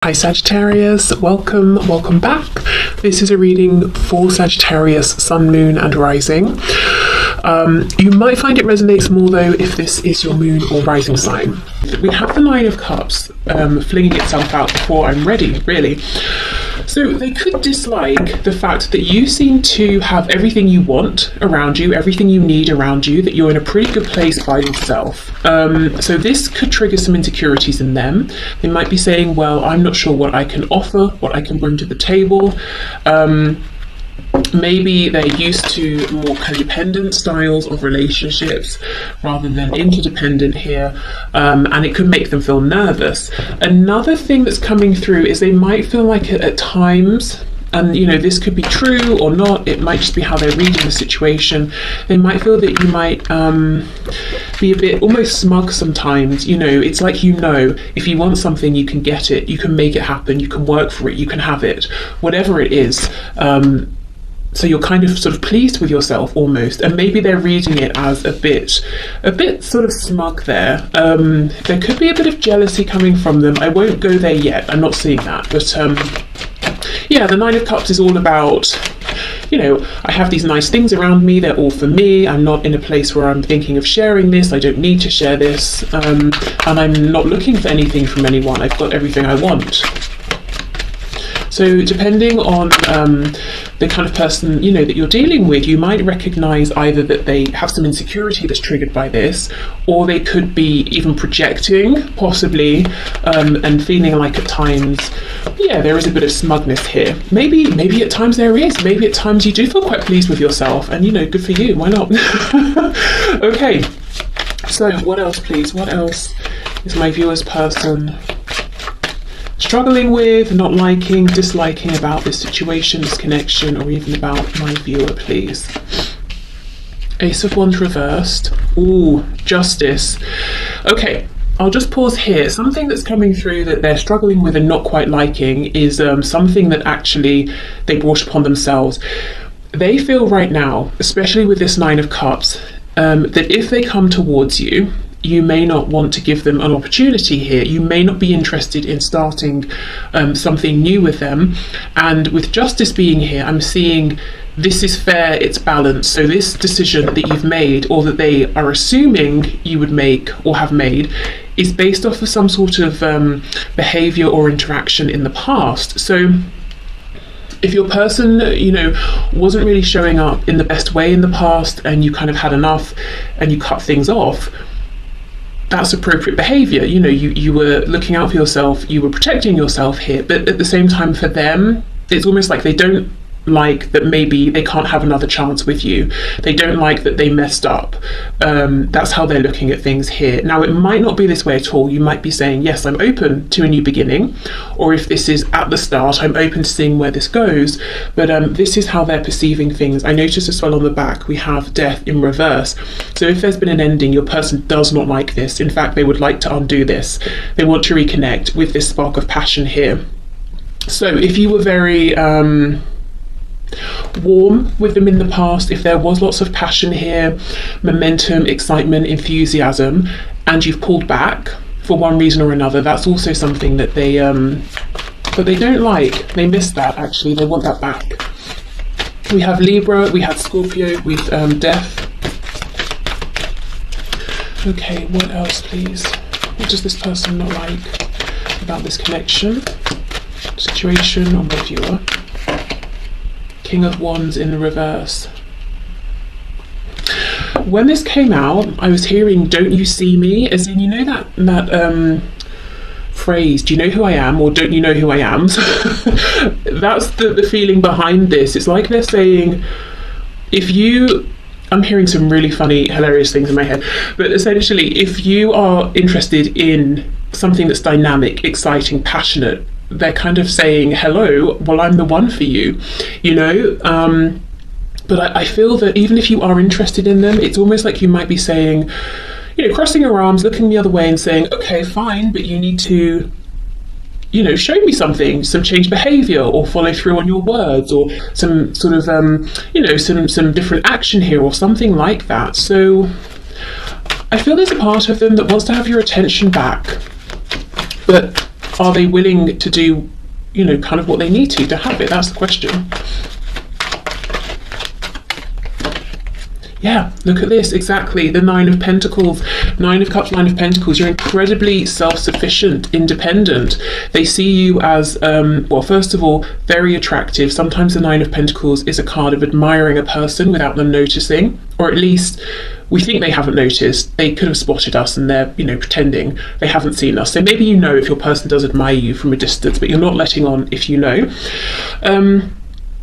Hi Sagittarius, welcome back. This is a reading for Sagittarius, Sun, Moon and Rising. You might find it resonates more though if this is your Moon or Rising sign. We have the Nine of Cups flinging itself out before I'm ready, really. So they could dislike the fact that you seem to have everything you want around you, everything you need around you, that you're in a pretty good place by yourself. So this could trigger some insecurities in them. They might be saying, well, I'm not sure what I can offer, what I can bring to the table. Maybe they're used to more codependent styles of relationships rather than interdependent here, and it could make them feel nervous. Another thing that's coming through is they might feel like at times, and you know, this could be true or not, it might just be how they're reading the situation, they might feel that you might be a bit almost smug sometimes. You know, it's like, you know, if you want something you can get it, you can make it happen, you can work for it, you can have it, whatever it is. So you're kind of sort of pleased with yourself almost, and maybe they're reading it as a bit sort of smug there. There could be a bit of jealousy coming from them. I won't go there yet, I'm not seeing that, but yeah, the Nine of Cups is all about, you know, I have these nice things around me, they're all for me, I'm not in a place where I'm thinking of sharing this, I don't need to share this, and I'm not looking for anything from anyone, I've got everything I want. So depending on the kind of person, you know, that you're dealing with, you might recognize either that they have some insecurity that's triggered by this, or they could be even projecting, possibly, and feeling like at times, yeah, there is a bit of smugness here. Maybe at times there is. Maybe at times you do feel quite pleased with yourself, and you know, good for you. Why not? Okay. So what else, please? What else is my viewer's person struggling with, not liking, disliking about this situation, this connection, or even about my viewer, please? Ace of Wands reversed. Ooh, Justice. Okay, I'll just pause here. Something that's coming through that they're struggling with and not quite liking is something that actually they brought upon themselves. They feel right now, especially with this Nine of Cups, that if they come towards you, you may not want to give them an opportunity here. You may not be interested in starting something new with them. And with Justice being here, I'm seeing this is fair, it's balanced. So this decision that you've made, or that they are assuming you would make or have made, is based off of some sort of behavior or interaction in the past. So if your person, you know, wasn't really showing up in the best way in the past, and you kind of had enough and you cut things off, that's appropriate behavior. You know, you were looking out for yourself, you were protecting yourself here, but at the same time for them, it's almost like they don't like that maybe they can't have another chance with you. They don't like that they messed up. That's how they're looking at things here. Now, it might not be this way at all. You might be saying, yes, I'm open to a new beginning, or if this is at the start, I'm open to seeing where this goes, but this is how they're perceiving things. I notice as well on the back we have Death in reverse. So if there's been an ending, your person does not like this. In fact, they would like to undo this. They want to reconnect with this spark of passion here. So if you were very warm with them in the past, if there was lots of passion here, momentum, excitement, enthusiasm, and you've pulled back for one reason or another, that's also something that they don't like. They miss that, actually. They want that back. We have Libra, we had Scorpio with Death. Okay, what else, please? What does this person not like about this connection, situation, or my viewer? King of Wands in the reverse. When this came out, I was hearing "don't you see me," as in, you know, that phrase, do you know who I am, or don't you know who I am? That's the feeling behind this. It's like they're saying, if you, I'm hearing some really funny, hilarious things in my head, but essentially, if you are interested in something that's dynamic, exciting, passionate, they're kind of saying, hello, well, I'm the one for you, you know. But I feel that even if you are interested in them, it's almost like you might be saying, you know, crossing your arms, looking the other way and saying, okay, fine, but you need to, you know, show me something, some changed behavior, or follow through on your words, or some sort of, you know, some different action here, or something like that. So I feel there's a part of them that wants to have your attention back, but are they willing to do, you know, kind of what they need to have it? That's the question. Yeah, look at this, exactly, the Nine of Pentacles, Nine of Cups, Nine of Pentacles. You're incredibly self-sufficient, independent. They see you as, well, first of all, very attractive. Sometimes the Nine of Pentacles is a card of admiring a person without them noticing, or at least we think they haven't noticed. They could have spotted us and they're, you know, pretending they haven't seen us. So maybe you know if your person does admire you from a distance, but you're not letting on if you know.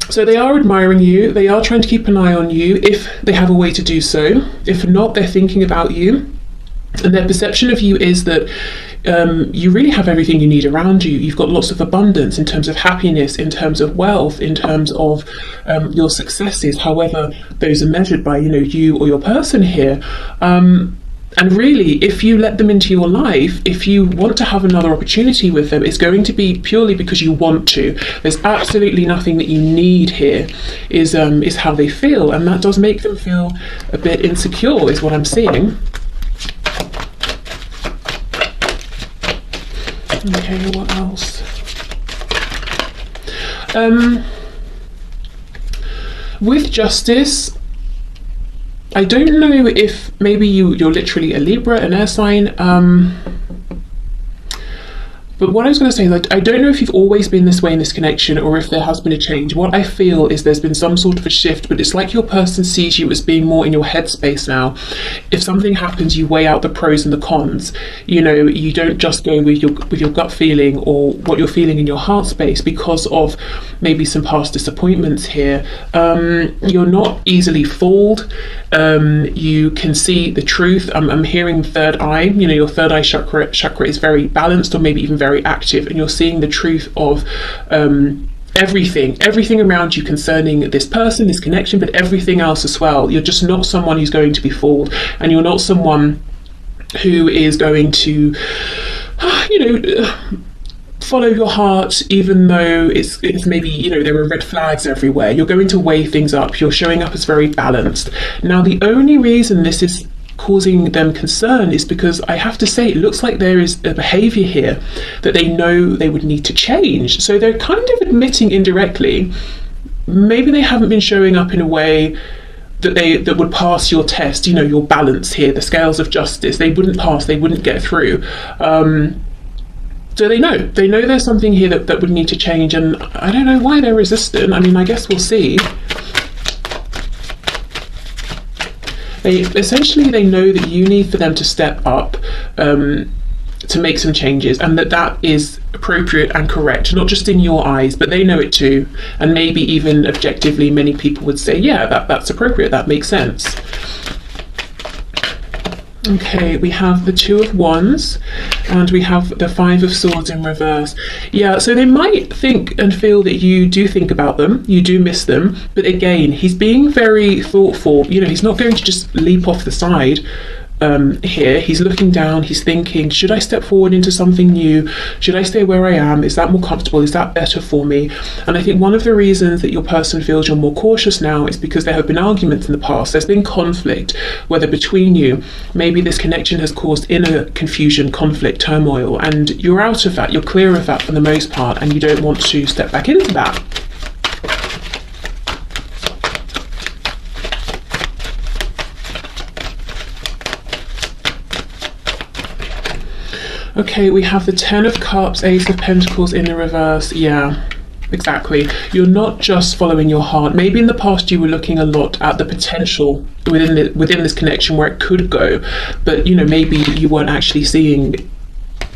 So they are admiring you, they are trying to keep an eye on you if they have a way to do so. If not, they're thinking about you. And their perception of you is that you really have everything you need around you. You've got lots of abundance in terms of happiness, in terms of wealth, in terms of your successes, however those are measured by, you know, you or your person here. And really, if you let them into your life, if you want to have another opportunity with them, it's going to be purely because you want to. There's absolutely nothing that you need here, is how they feel. And that does make them feel a bit insecure, is what I'm seeing. Okay, what else? With Justice, I don't know if maybe you're literally a Libra, an air sign, but what I was going to say is that I don't know if you've always been this way in this connection or if there has been a change. What I feel is there's been some sort of a shift, but it's like your person sees you as being more in your headspace now. If something happens, you weigh out the pros and the cons. You know, you don't just go with your gut feeling or what you're feeling in your heart space because of maybe some past disappointments here. You're not easily fooled. You can see the truth. I'm hearing third eye. You know, your third eye chakra is very balanced, or maybe even very active, and you're seeing the truth of everything around you concerning this person, this connection, but everything else as well. You're just not someone who's going to be fooled, and you're not someone who is going to, you know, follow your heart, even though it's maybe, you know, there are red flags everywhere. You're going to weigh things up. You're showing up as very balanced. Now, the only reason this is causing them concern is because I have to say it looks like there is a behavior here that they know they would need to change. So they're kind of admitting indirectly, maybe they haven't been showing up in a way that would pass your test, you know, your balance here, the scales of justice. They wouldn't pass, they wouldn't get through. So they know there's something here that would need to change, and I don't know why they're resistant. I mean, I guess we'll see. They know that you need for them to step up to make some changes, and that is appropriate and correct, not just in your eyes, but they know it too. And maybe even objectively, many people would say, yeah, that's appropriate, that makes sense. Okay, we have the Two of Wands and we have the Five of Swords in reverse. Yeah, so they might think and feel that you do think about them, you do miss them, but again, he's being very thoughtful. You know, he's not going to just leap off the side here. He's looking down, he's thinking, should I step forward into something new? Should I stay where I am? Is that more comfortable? Is that better for me? And I think one of the reasons that your person feels you're more cautious now is because there have been arguments in the past. There's been conflict, whether between you, maybe this connection has caused inner confusion, conflict, turmoil, and you're out of that, you're clear of that for the most part, and you don't want to step back into that. Okay, we have the Ten of Cups, Ace of Pentacles in the reverse. Yeah, exactly. You're not just following your heart. Maybe in the past you were looking a lot at the potential within this connection where it could go, but you know, maybe you weren't actually seeing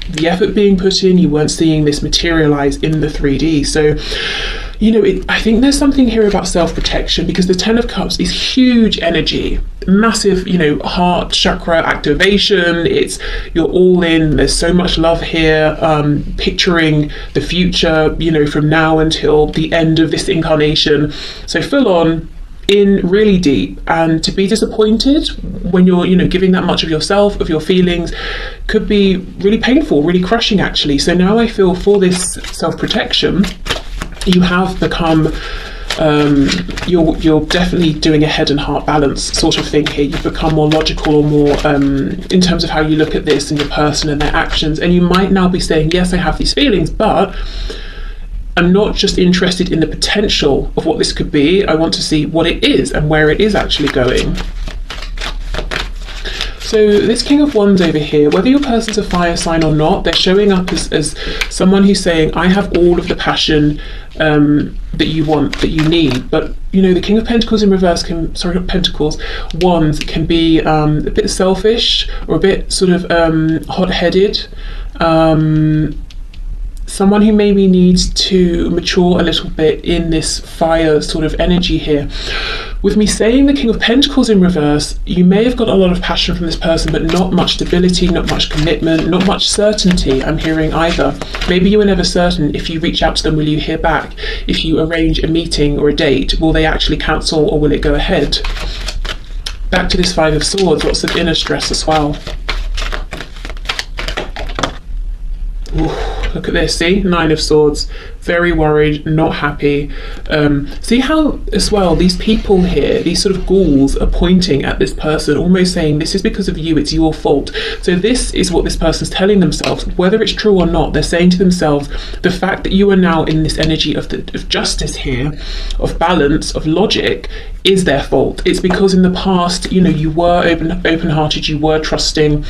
the effort being put in. You weren't seeing this materialize in the 3D. So, you know, I think there's something here about self-protection, because the Ten of Cups is huge energy, massive, you know, heart chakra activation. You're all in, there's so much love here, picturing the future, you know, from now until the end of this incarnation. So full on, in really deep, and to be disappointed when you're, you know, giving that much of yourself, of your feelings, could be really painful, really crushing actually. So now I feel for this self-protection, you have become you're definitely doing a head and heart balance sort of thing here. You've become more logical, or more in terms of how you look at this and your person and their actions, and you might now be saying, yes, I have these feelings, but I'm not just interested in the potential of what this could be. I want to see what it is and where it is actually going. So this King of Wands over here, whether your person's a fire sign or not, they're showing up as someone who's saying, I have all of the passion that you want, that you need. But, you know, the King of Pentacles in reverse can, sorry, not Pentacles, Wands can be a bit selfish, or a bit sort of hot-headed. Someone who maybe needs to mature a little bit in this fire sort of energy here. With me saying the King of Pentacles in reverse, you may have got a lot of passion from this person, but not much stability, not much commitment, not much certainty I'm hearing either. Maybe you were never certain, if you reach out to them, will you hear back? If you arrange a meeting or a date, will they actually cancel, or will it go ahead? Back to this Five of Swords, lots of inner stress as well. Ooh. Look at this, see? Nine of Swords, very worried, not happy. See how, as well, these people here, these sort of ghouls are pointing at this person, almost saying, this is because of you, it's your fault. So this is what this person's telling themselves. Whether it's true or not, they're saying to themselves, the fact that you are now in this energy of justice here, of balance, of logic, is their fault. It's because in the past, you know, you were open-hearted, you were trusting,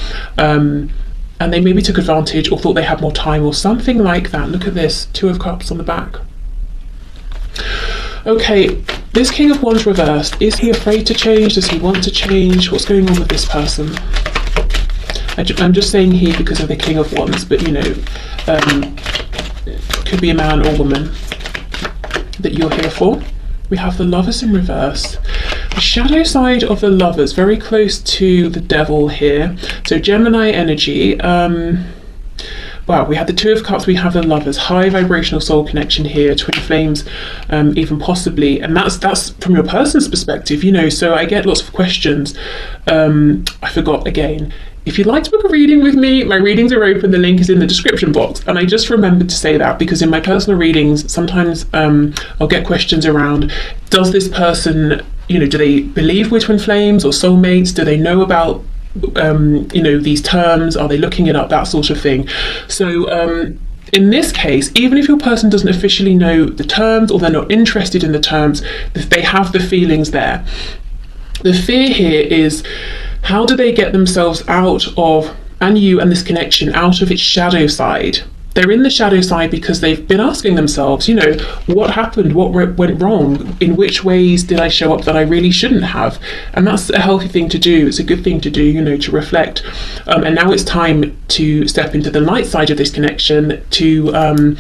and they maybe took advantage, or thought they had more time, or something like that. Look at this, Two of Cups on the back. Okay, this King of Wands reversed, is he afraid to change? Does he want to change? What's going on with this person? I'm just saying he because of the King of Wands, but you know, could be a man or woman that you're here for. We have the Lovers in reverse. The shadow side of the Lovers, very close to the Devil here. So Gemini energy. Wow, we had the Two of Cups, we have the Lovers. High vibrational soul connection here, twin flames, even possibly. And that's from your person's perspective, you know. So I get lots of questions. I forgot again. If you'd like to book a reading with me, my readings are open. The link is in the description box. And I just remembered to say that because in my personal readings, sometimes I'll get questions around, does this person, you know, do they believe we're twin flames or soulmates? Do they know about, you know, these terms? Are they looking it up? That sort of thing. So in this case, even if your person doesn't officially know the terms, or they're not interested in the terms, they have the feelings there. The fear here is, how do they get themselves out of, and you and this connection, out of its shadow side? They're in the shadow side because they've been asking themselves, you know, what happened? What went wrong? In which ways did I show up that I really shouldn't have? And that's a healthy thing to do. It's a good thing to do, you know, to reflect. And now it's time to step into the light side of this connection, to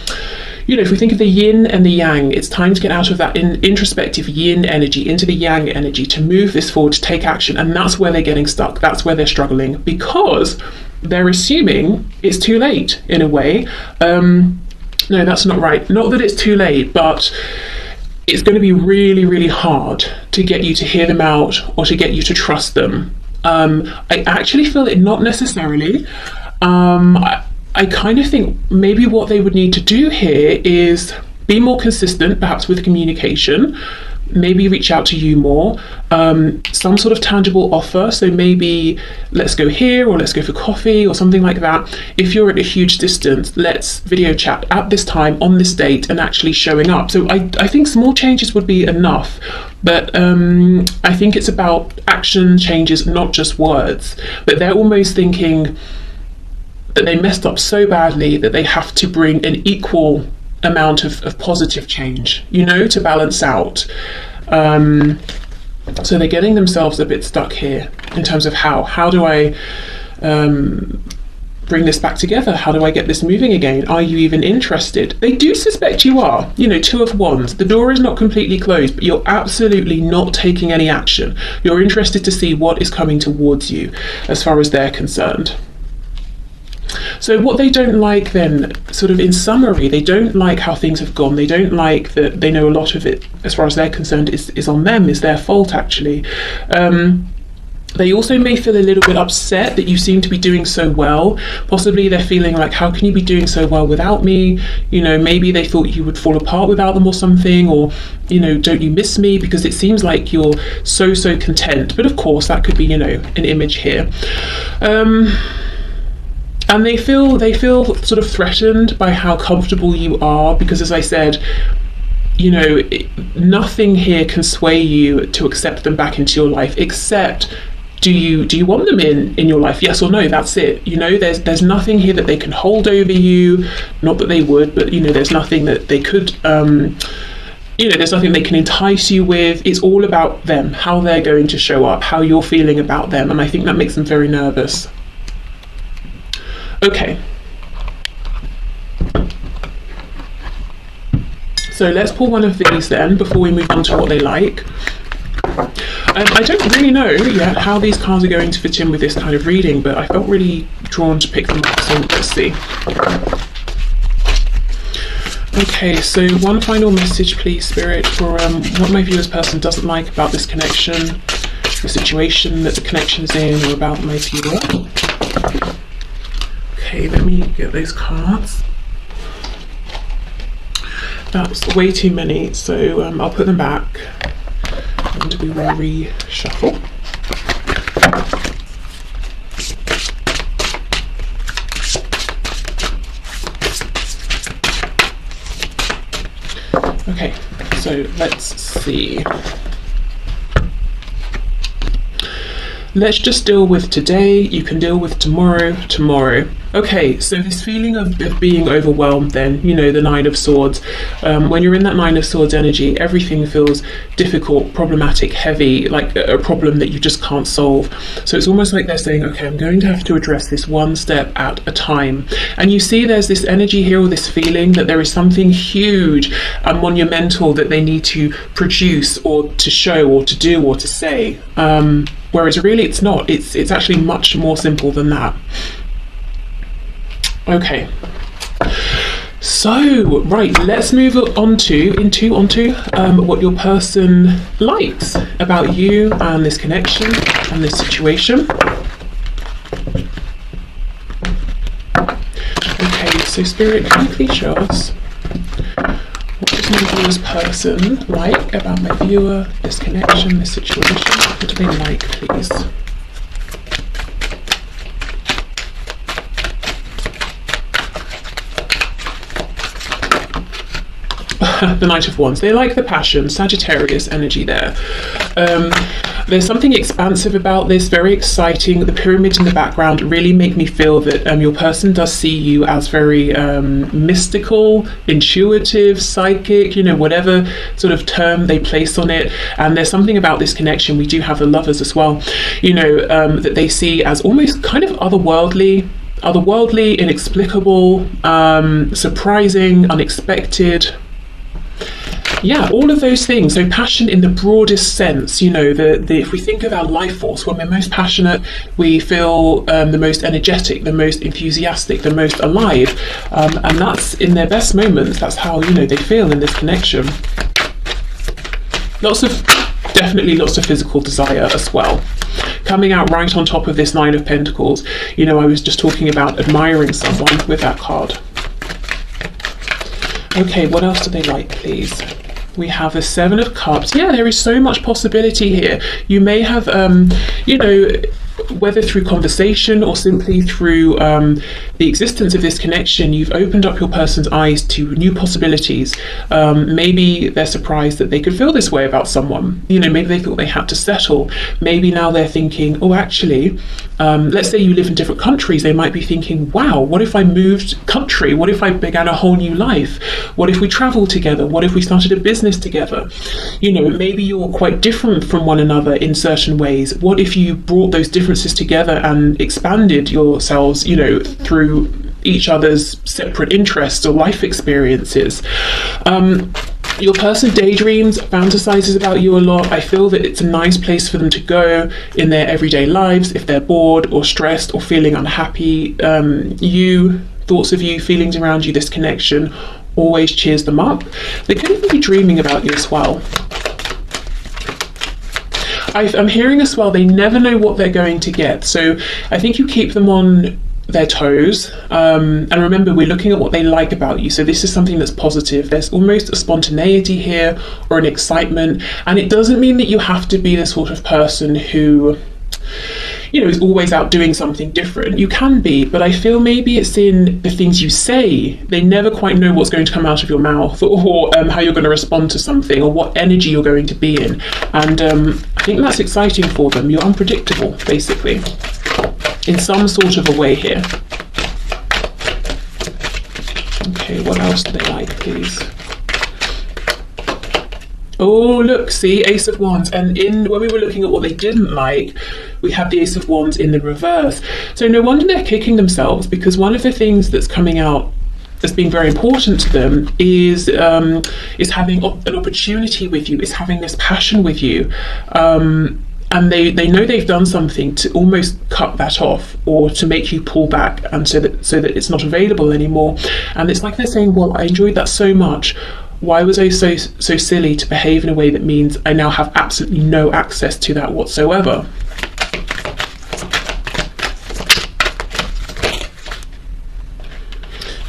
you know, if we think of the yin and the yang, it's time to get out of that introspective yin energy into the yang energy, to move this forward, to take action. And that's where they're getting stuck. That's where they're struggling, because they're assuming it's too late in a way. No, that's not right. Not that it's too late, but it's going to be really, really hard to get you to hear them out, or to get you to trust them. I actually feel it not necessarily. I kind of think maybe what they would need to do here is be more consistent, perhaps with communication, maybe reach out to you more, some sort of tangible offer. So maybe let's go here, or let's go for coffee, or something like that. If you're at a huge distance, let's video chat at this time on this date, and actually showing up. So I think small changes would be enough, but I think it's about action changes, not just words. But they're almost thinking that they messed up so badly that they have to bring an equal amount of positive change, you know, to balance out. So they're getting themselves a bit stuck here in terms of how do I bring this back together? How do I get this moving again? Are you even interested? They do suspect you are. You know, Two of Wands, the door is not completely closed, but you're absolutely not taking any action. You're interested to see what is coming towards you as far as they're concerned. So what they don't like then, sort of in summary, they don't like how things have gone. They don't like that they know a lot of it, as far as they're concerned, is on them, is their fault actually. They also may feel a little bit upset that you seem to be doing so well. Possibly they're feeling like, how can you be doing so well without me? You know, maybe they thought you would fall apart without them or something, or, you know, don't you miss me? Because it seems like you're so content. But of course, that could be, you know, an image here. And they feel sort of threatened by how comfortable you are, because as I said, you know, nothing here can sway you to accept them back into your life, except do you want them in your life? Yes or no, that's it. You know, there's nothing here that they can hold over you, not that they would, but, you know, there's nothing that they could, you know, there's nothing they can entice you with. It's all about them, how they're going to show up, how you're feeling about them, and I think that makes them very nervous. Okay. So let's pull one of these then before we move on to what they like. I don't really know yet how these cards are going to fit in with this kind of reading, but I felt really drawn to pick them up, so let's see. Okay, so one final message, please, Spirit, for what my viewer's person doesn't like about this connection, the situation that the connection's in, or about my viewer. Okay, let me get those cards. That's way too many, so I'll put them back and we will reshuffle. Okay, so let's see. Let's just deal with today. You can deal with tomorrow. Okay, so this feeling of being overwhelmed then, you know, the Nine of Swords. When you're in that Nine of Swords energy, everything feels difficult, problematic, heavy, like a problem that you just can't solve. So it's almost like they're saying, okay, I'm going to have to address this one step at a time. And you see there's this energy here, or this feeling that there is something huge and monumental that they need to produce or to show or to do or to say. Whereas really it's not. It's actually much more simple than that. Okay. So, right, let's move on to what your person likes about you and this connection and this situation. Okay, so Spirit, can you please show us what does my viewer's person like about my viewer, this connection, this situation? What do they like, please? The Knight of Wands. They like the passion, Sagittarius energy there. There's something expansive about this, very exciting. The pyramids in the background really make me feel that your person does see you as very mystical, intuitive, psychic, you know, whatever sort of term they place on it. And there's something about this connection. We do have the Lovers as well, you know, that they see as almost kind of otherworldly, inexplicable, surprising, unexpected. Yeah, all of those things. So passion in the broadest sense, you know, if we think of our life force, when we're most passionate, we feel the most energetic, the most enthusiastic, the most alive. And that's in their best moments. That's how, you know, they feel in this connection. Definitely lots of physical desire as well. Coming out right on top of this Nine of Pentacles, you know, I was just talking about admiring someone with that card. Okay, what else do they like, please? We have a Seven of Cups. Yeah, there is so much possibility here. You may have, you know, whether through conversation or simply through the existence of this connection, you've opened up your person's eyes to new possibilities. Maybe they're surprised that they could feel this way about someone. You know, maybe they thought they had to settle. Maybe now they're thinking, oh, actually, let's say you live in different countries. They might be thinking, wow, what if I moved country? What if I began a whole new life? What if we traveled together? What if we started a business together? You know, maybe you're quite different from one another in certain ways. What if you brought those differences together and expanded yourselves, you know, through each other's separate interests or life experiences? Your person daydreams, fantasizes about you a lot. I feel that it's a nice place for them to go in their everyday lives if they're bored or stressed or feeling unhappy. Thoughts of you, feelings around you, this connection always cheers them up. They could even be dreaming about you as well. I'm hearing as well, they never know what they're going to get. So I think you keep them on their toes, and remember, we're looking at what they like about you. So this is something that's positive. There's almost a spontaneity here, or an excitement, and it doesn't mean that you have to be the sort of person who, you know, is always out doing something different. You can be, but I feel maybe it's in the things you say. They never quite know what's going to come out of your mouth, or how you're going to respond to something, or what energy you're going to be in. And I think that's exciting for them. You're unpredictable, basically, in some sort of a way here. Okay, what else do they like, please? Oh, look, see, Ace of Wands. And when we were looking at what they didn't like, we have the Ace of Wands in the reverse. So no wonder they're kicking themselves, because one of the things that's coming out as being very important to them is having an opportunity with you, is having this passion with you. And they know they've done something to almost cut that off, or to make you pull back, and so that it's not available anymore. And it's like they're saying, well, I enjoyed that so much. Why was I so silly to behave in a way that means I now have absolutely no access to that whatsoever?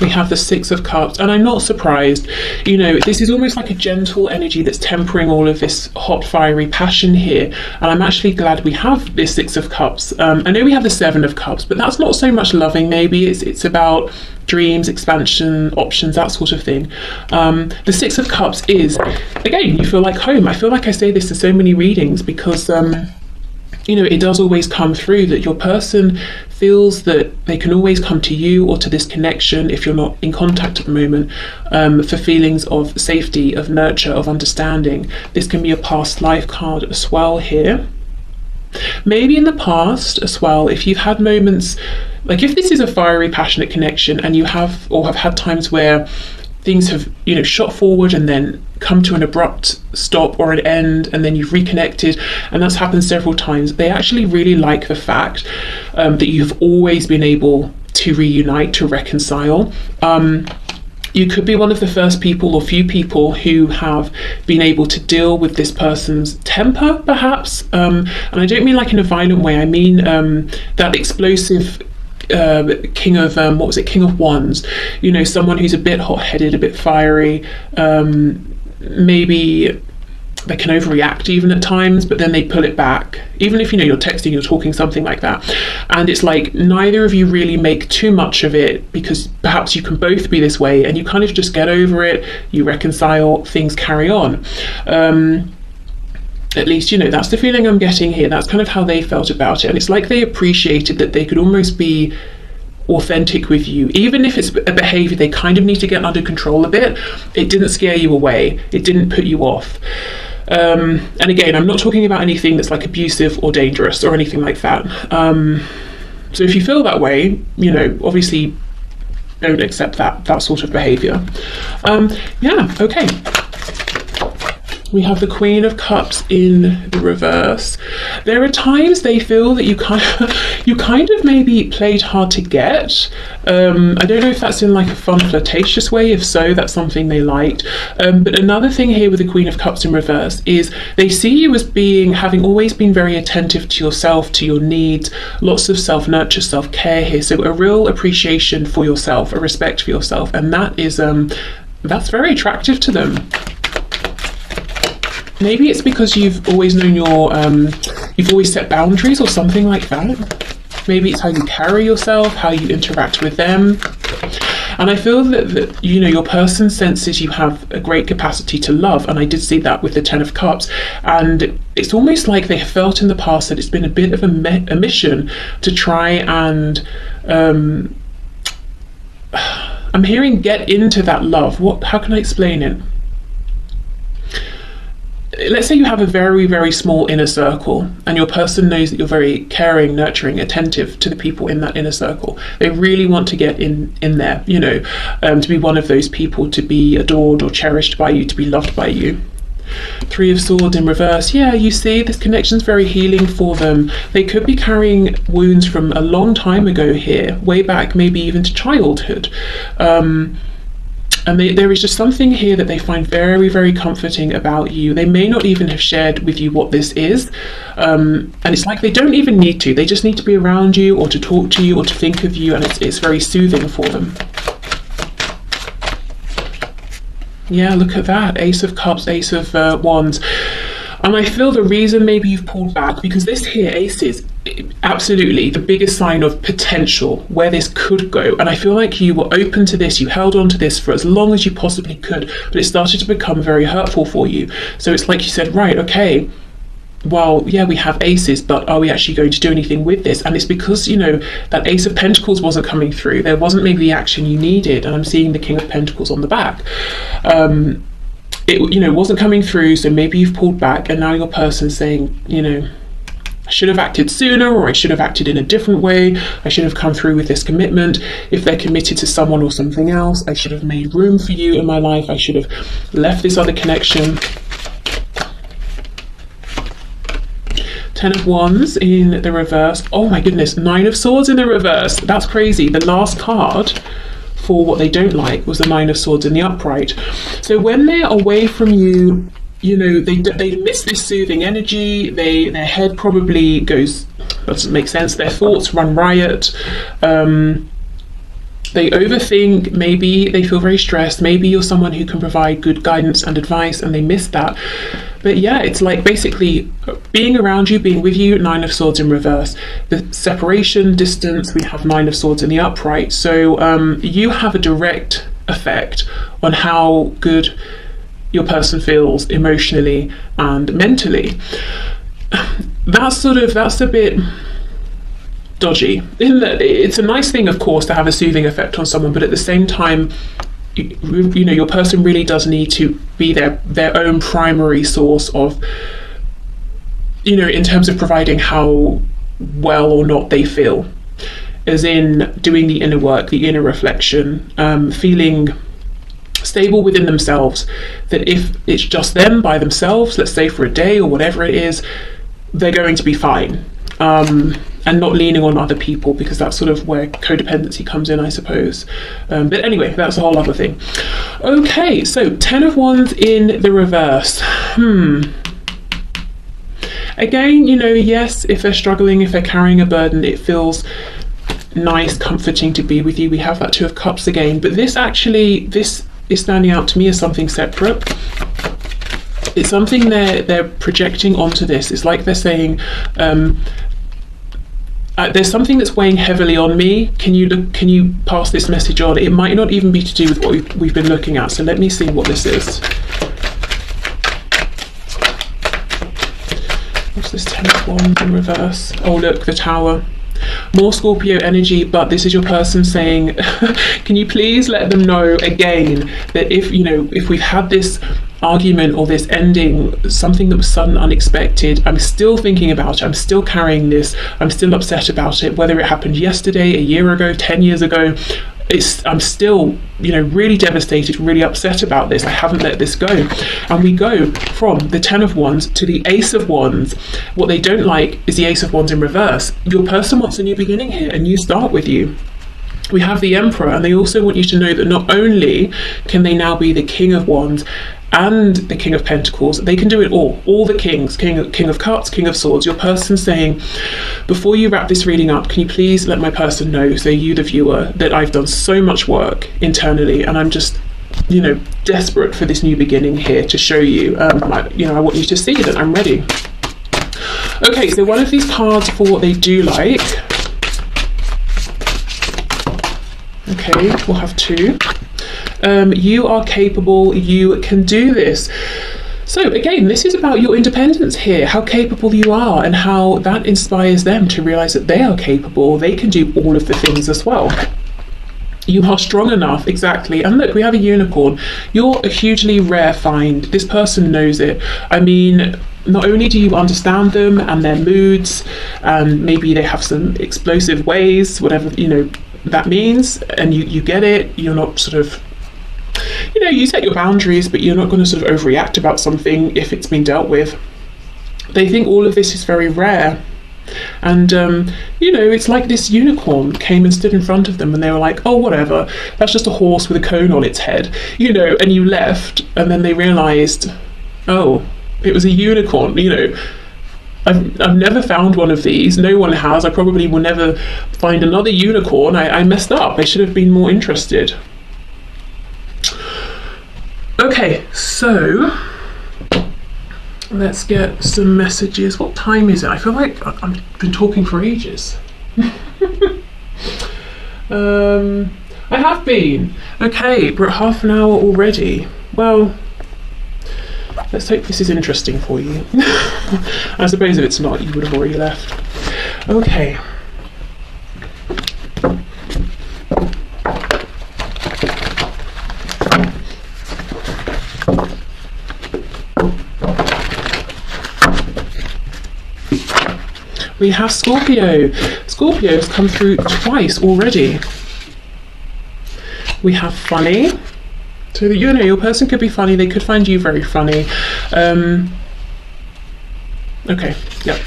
We have the Six of Cups, and I'm not surprised. You know, this is almost like a gentle energy that's tempering all of this hot, fiery passion here. And I'm actually glad we have this Six of Cups. I know we have the Seven of Cups, but that's not so much loving. Maybe it's about dreams, expansion, options, that sort of thing. The Six of Cups is, again, you feel like home. I feel like I say this to so many readings, because you know, it does always come through that your person feels that they can always come to you, or to this connection, if you're not in contact at the moment, for feelings of safety, of nurture, of understanding. This can be a past life card as well here. Maybe in the past as well, if you've had moments, like if this is a fiery, passionate connection, and you have, or have had times where things have, you know, shot forward and then come to an abrupt stop or an end, and then you've reconnected, and that's happened several times. They actually really like the fact that you've always been able to reunite, to reconcile. You could be one of the first people, or few people, who have been able to deal with this person's temper, perhaps. And I don't mean like in a violent way. I mean that explosive King of King of Wands. You know, someone who's a bit hot-headed, a bit fiery. Maybe they can overreact even at times, but then they pull it back. Even if, you know, you're texting, you're talking, something like that, and it's like neither of you really make too much of it, because perhaps you can both be this way, and you kind of just get over it, you reconcile, things carry on. At least, you know, that's the feeling I'm getting here. That's kind of how they felt about it. And it's like they appreciated that they could almost be authentic with you, even if it's a behavior they kind of need to get under control a bit. It didn't scare you away, it didn't put you off. And again, I'm not talking about anything that's like abusive or dangerous or anything like that. So if you feel that way, you know, obviously don't accept that sort of behavior. Yeah, okay. We have the Queen of Cups in the reverse. There are times they feel that you kind of maybe played hard to get. I don't know if that's in like a fun, flirtatious way. If so, that's something they liked. But another thing here with the Queen of Cups in reverse is they see you as having always been very attentive to yourself, to your needs, lots of self-nurture, self-care here. So a real appreciation for yourself, a respect for yourself, and that is that's very attractive to them. Maybe it's because you've always known you've always set boundaries or something like that. Maybe it's how you carry yourself, how you interact with them. And I feel that you know, your person senses you have a great capacity to love, and I did see that with the Ten of Cups. And it's almost like they have felt in the past that it's been a bit of a mission to try and I'm hearing get into that love. How can I explain it? Let's say you have a very, very small inner circle, and your person knows that you're very caring, nurturing, attentive to the people in that inner circle. They really want to get in there, you know, to be one of those people, to be adored or cherished by you, to be loved by you. Three of Swords in reverse. Yeah, you see, this connection's very healing for them. They could be carrying wounds from a long time ago here, way back, maybe even to childhood. And there is just something here that they find very, very comforting about you. They may not even have shared with you what this is. And it's like they don't even need to. They just need to be around you, or to talk to you, or to think of you. And it's very soothing for them. Yeah, look at that. Ace of Cups, Ace of Wands. And I feel the reason maybe you've pulled back, because this here, Ace, is absolutely the biggest sign of potential, where this could go. And I feel like you were open to this, you held on to this for as long as you possibly could, but it started to become very hurtful for you. So it's like you said, right, okay, well, yeah, we have aces, but are we actually going to do anything with this? And it's because, you know, that Ace of Pentacles wasn't coming through. There wasn't maybe the action you needed. And I'm seeing the King of Pentacles on the back. It, you know, wasn't coming through, so maybe you've pulled back, and now your person's saying, you know, I should have acted sooner, or I should have acted in a different way. I should have come through with this commitment. If they're committed to someone or something else, I should have made room for you in my life. I should have left this other connection. 10 of Wands in the reverse. Oh my goodness, 9 of Swords in the reverse. That's crazy. The last card for what they don't like was the 9 of Swords in the upright. So when they're away from you, you know, they miss this soothing energy. Their head probably goes, that doesn't make sense. Their thoughts run riot. They overthink. Maybe they feel very stressed. Maybe you're someone who can provide good guidance and advice, and they miss that. But yeah, it's like basically being around you, being with you, 9 of Swords in reverse. The separation, distance, we have 9 of Swords in the upright. So you have a direct effect on how good your person feels emotionally and mentally. That's a bit dodgy. It's a nice thing, of course, to have a soothing effect on someone, but at the same time, you know, your person really does need to be their own primary source of, you know, in terms of providing how well or not they feel, as in doing the inner work, the inner reflection, feeling stable within themselves, that if it's just them by themselves, let's say for a day or whatever it is, they're going to be fine. And not leaning on other people, because that's sort of where codependency comes in, I suppose. But anyway, that's a whole other thing. Okay, so 10 of Wands in the reverse. Again, you know, yes, if they're struggling, if they're carrying a burden, it feels nice, comforting to be with you. We have that 2 of Cups again, but this is standing out to me as something separate. It's something they're projecting onto this. It's like they're saying, there's something that's weighing heavily on me. Can you pass this message on? It might not even be to do with what we've been looking at. So let me see what this is. What's this 10 of Wands in reverse? Oh look, the Tower. More Scorpio energy, but this is your person saying, can you please let them know again that if we've had this argument or this ending, something that was sudden, unexpected, I'm still thinking about it, I'm still carrying this, I'm still upset about it, whether it happened yesterday, a year ago, 10 years ago, I'm still, really devastated, really upset about this. I haven't let this go. And we go from the 10 of Wands to the Ace of Wands. What they don't like is the Ace of Wands in reverse. Your person wants a new beginning here, a new start with you. We have the Emperor, and they also want you to know that not only can they now be the King of Wands and the King of Pentacles, they can do it all the kings, King of Cups, King of Swords. Your person saying, before you wrap this reading up, can you please let my person know, so you the viewer, that I've done so much work internally, and I'm just desperate for this new beginning here to show you, I want you to see that I'm ready. Okay, so one of these cards for what they do like. Okay, we'll have 2. You are capable, you can do this. So again, this is about your independence here, how capable you are, and how that inspires them to realize that they are capable, they can do all of the things as well. You are strong enough, exactly. And look, we have a unicorn. You're a hugely rare find. This person knows it. I mean, not only do you understand them and their moods, and maybe they have some explosive ways, whatever that means, and you get it. You're not sort of, you set your boundaries, but you're not going to sort of overreact about something if it's been dealt with. They think all of this is very rare. And it's like this unicorn came and stood in front of them, and they were like, oh, whatever, that's just a horse with a cone on its head, and you left, and then they realized, oh, it was a unicorn. I've never found one of these. No one has. I probably will never find another unicorn. I messed up. I should have been more interested. Okay, so let's get some messages. What time is it? I feel like I've been talking for ages. I have been. Okay, we're at half an hour already. Well, let's hope this is interesting for you. I suppose if it's not, you would have already left. Okay. We have Scorpio. Scorpio has come through twice already. We have funny. So, your person could be funny. They could find you very funny. Okay, yeah.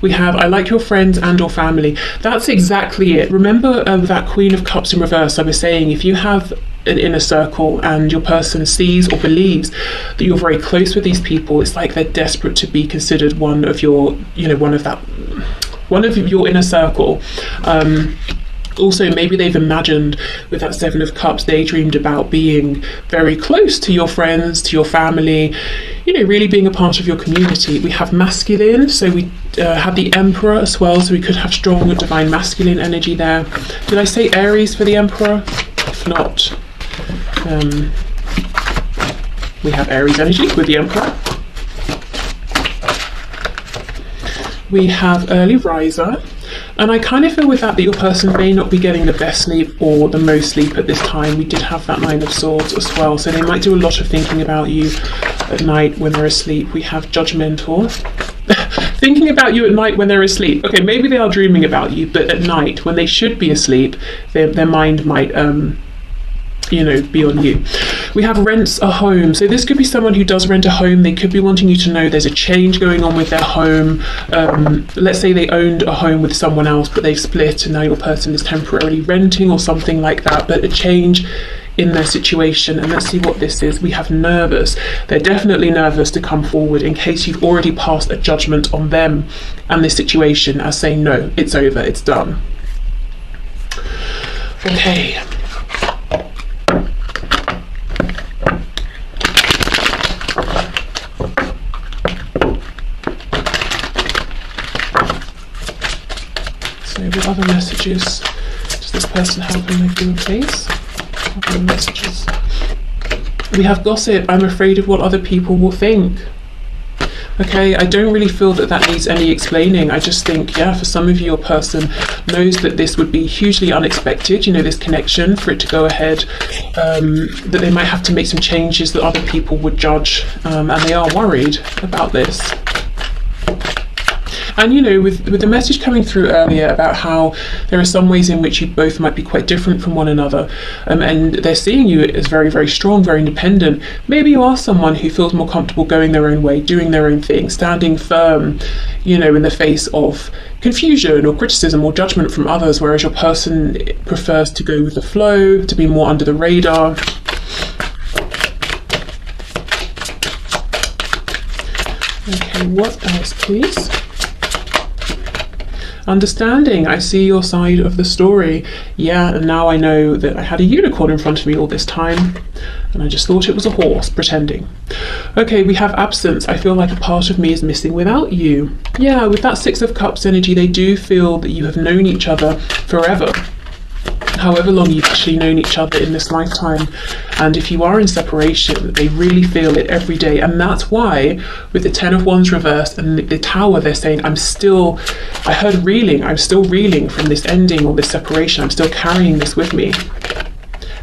We have, I like your friends and or family. That's exactly it. Remember that Queen of Cups in reverse I was saying, if you have an inner circle and your person sees or believes that you're very close with these people, it's like they're desperate to be considered one of your, one of your inner circle. Also, maybe they've imagined with that Seven of Cups, they dreamed about being very close to your friends, to your family, really being a part of your community. We have masculine, so we have the Emperor as well, so we could have strong divine masculine energy there. Did I say Aries for the Emperor? If not, we have Aries energy with the Emperor. We have early riser. And I kind of feel with that your person may not be getting the best sleep or the most sleep at this time. We did have that Nine of Swords as well, so they might do a lot of thinking about you at night when they're asleep. We have judgmental. Thinking about you at night when they're asleep. Okay, maybe they are dreaming about you, but at night when they should be asleep, their mind might be on you. We have rents a home. So this could be someone who does rent a home. They could be wanting you to know there's a change going on with their home. Let's say they owned a home with someone else, but they've split and now your person is temporarily renting or something like that, but a change in their situation. And let's see what this is. We have nervous. They're definitely nervous to come forward in case you've already passed a judgment on them and this situation as saying, no, it's over, it's done. Okay. What other messages does this person have when they've been please? Other messages. We have gossip. I'm afraid of what other people will think. Okay, I don't really feel that needs any explaining. I just think, yeah, for some of you, your person knows that this would be hugely unexpected, this connection, for it to go ahead, that they might have to make some changes that other people would judge, and they are worried about this. And with the message coming through earlier about how there are some ways in which you both might be quite different from one another, and they're seeing you as very, very strong, very independent. Maybe you are someone who feels more comfortable going their own way, doing their own thing, standing firm, in the face of confusion or criticism or judgment from others, whereas your person prefers to go with the flow, to be more under the radar. Okay, what else, please? Understanding. I see your side of the story. Yeah, and now I know that I had a unicorn in front of me all this time and I just thought it was a horse pretending. Okay, we have absence. I feel like a part of me is missing without you. Yeah, with that Six of Cups energy, they do feel that you have known each other forever. However long you've actually known each other in this lifetime. And if you are in separation, they really feel it every day. And that's why with the Ten of Wands reversed and the Tower, they're saying, I heard reeling, I'm still reeling from this ending or this separation. I'm still carrying this with me.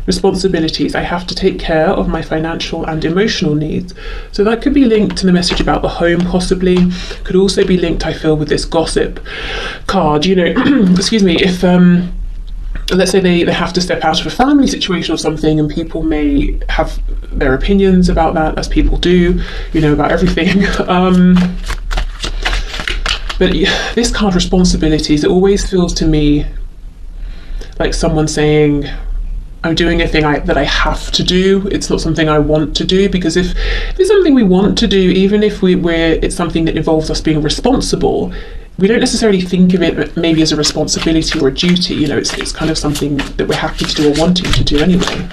Responsibilities. I have to take care of my financial and emotional needs. So that could be linked to the message about the home, possibly. Could also be linked, I feel, with this gossip card. Excuse me, if let's say they have to step out of a family situation or something, and people may have their opinions about that, as people do, about everything. But this card, responsibilities, it always feels to me like someone saying, I'm doing a thing that I have to do. It's not something I want to do, because if it's something we want to do, even if it's something that involves us being responsible, we don't necessarily think of it maybe as a responsibility or a duty. You know, it's kind of something that we're happy to do or wanting to do anyway.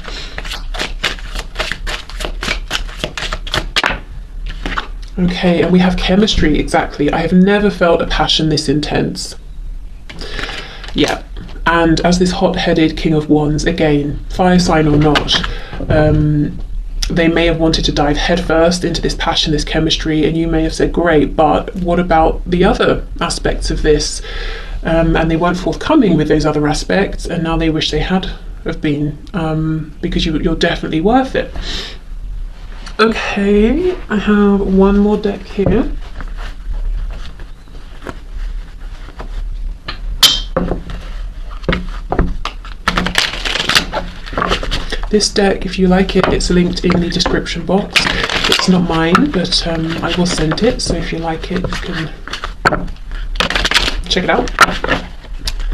Okay, and we have chemistry, exactly. I have never felt a passion this intense. Yeah. And as this hot-headed King of Wands, again, fire sign or not, they may have wanted to dive headfirst into this passion, this chemistry, and you may have said, great, but what about the other aspects of this? And they weren't forthcoming with those other aspects, and now they wish they had have been, because you're definitely worth it. Okay, I have one more deck here. This deck, if you like it, it's linked in the description box. It's not mine, but I will send it, so if you like it, you can check it out.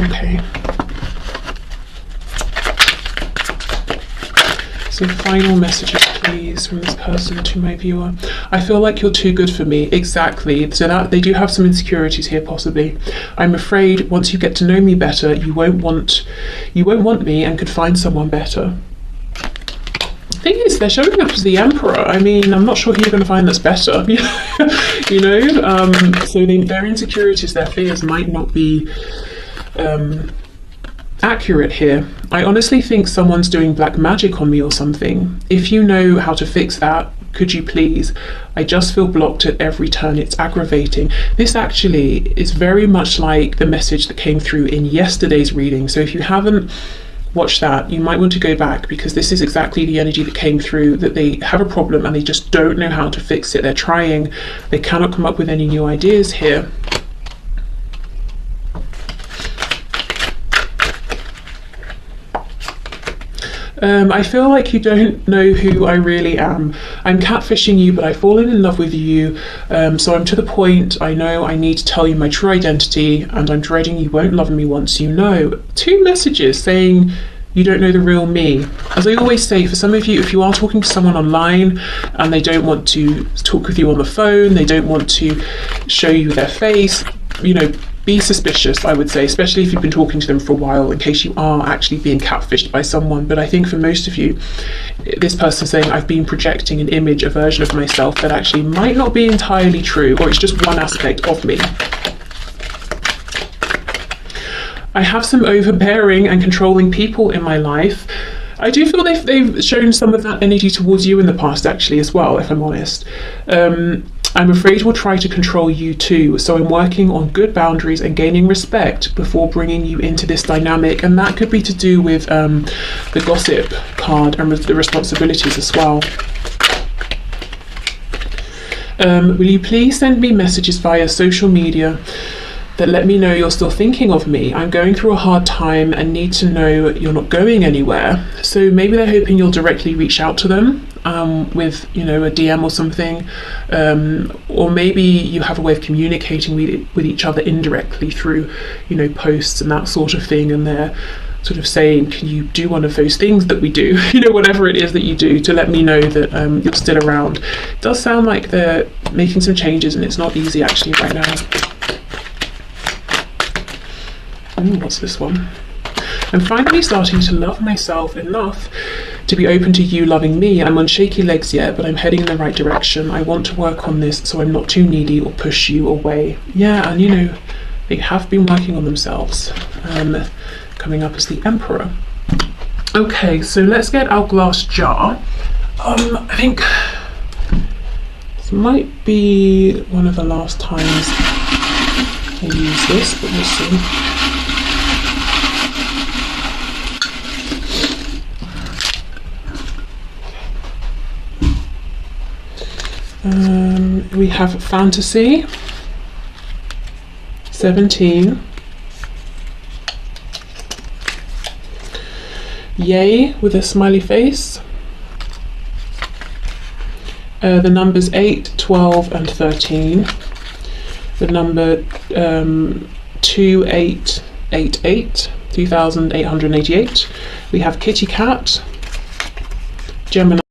Okay. So final messages, please, from this person to my viewer. I feel like you're too good for me. Exactly. So that they do have some insecurities here, possibly. I'm afraid once you get to know me better, you won't want me and could find someone better. Thing is, they're showing up as the Emperor. I mean, I'm not sure who you're going to find that's better. You know, so their insecurities, their fears might not be accurate here. I honestly think someone's doing black magic on me or something. If you know how to fix that, could you please? I just feel blocked at every turn. It's aggravating. This actually is very much like the message that came through in yesterday's reading. So if you haven't watch that, you might want to go back, because this is exactly the energy that came through, that they have a problem and they just don't know how to fix it. They're trying, they cannot come up with any new ideas here. I feel like you don't know who I really am. I'm catfishing you, but I've fallen in love with you. So I'm to the point, I know I need to tell you my true identity, and I'm dreading you won't love me once you know. 2 messages saying you don't know the real me. As I always say, for some of you, if you are talking to someone online and they don't want to talk with you on the phone, they don't want to show you their face, you know, be suspicious, I would say, especially if you've been talking to them for a while, in case you are actually being catfished by someone. But I think for most of you, this person saying, I've been projecting an image, a version of myself that actually might not be entirely true, or it's just one aspect of me. I have some overbearing and controlling people in my life. I do feel they've shown some of that energy towards you in the past, actually, as well, if I'm honest. I'm afraid we'll try to control you too, so I'm working on good boundaries and gaining respect before bringing you into this dynamic, and that could be to do with the gossip card and the responsibilities as well. Will you please send me messages via social media that let me know you're still thinking of me? I'm going through a hard time and need to know you're not going anywhere. So maybe they're hoping you'll directly reach out to them with, you know, a DM or something, or maybe you have a way of communicating with each other indirectly through, you know, posts and that sort of thing, and they're sort of saying, can you do one of those things that we do, you know, whatever it is that you do, to let me know that you're still around. It does sound like they're making some changes, and it's not easy actually right now. Ooh, what's this one? I'm finally starting to love myself enough to be open to you loving me. I'm on shaky legs yet, but I'm heading in the right direction. I want to work on this so I'm not too needy or push you away. Yeah, and you know, they have been working on themselves. Coming up as the Emperor. Okay, so let's get our glass jar. I think this might be one of the last times I use this, but we'll see. We have Fantasy, 17, Yay with a smiley face, the numbers 8, 12 and 13, the number 2888, 2888. We have Kitty Cat, Gemini.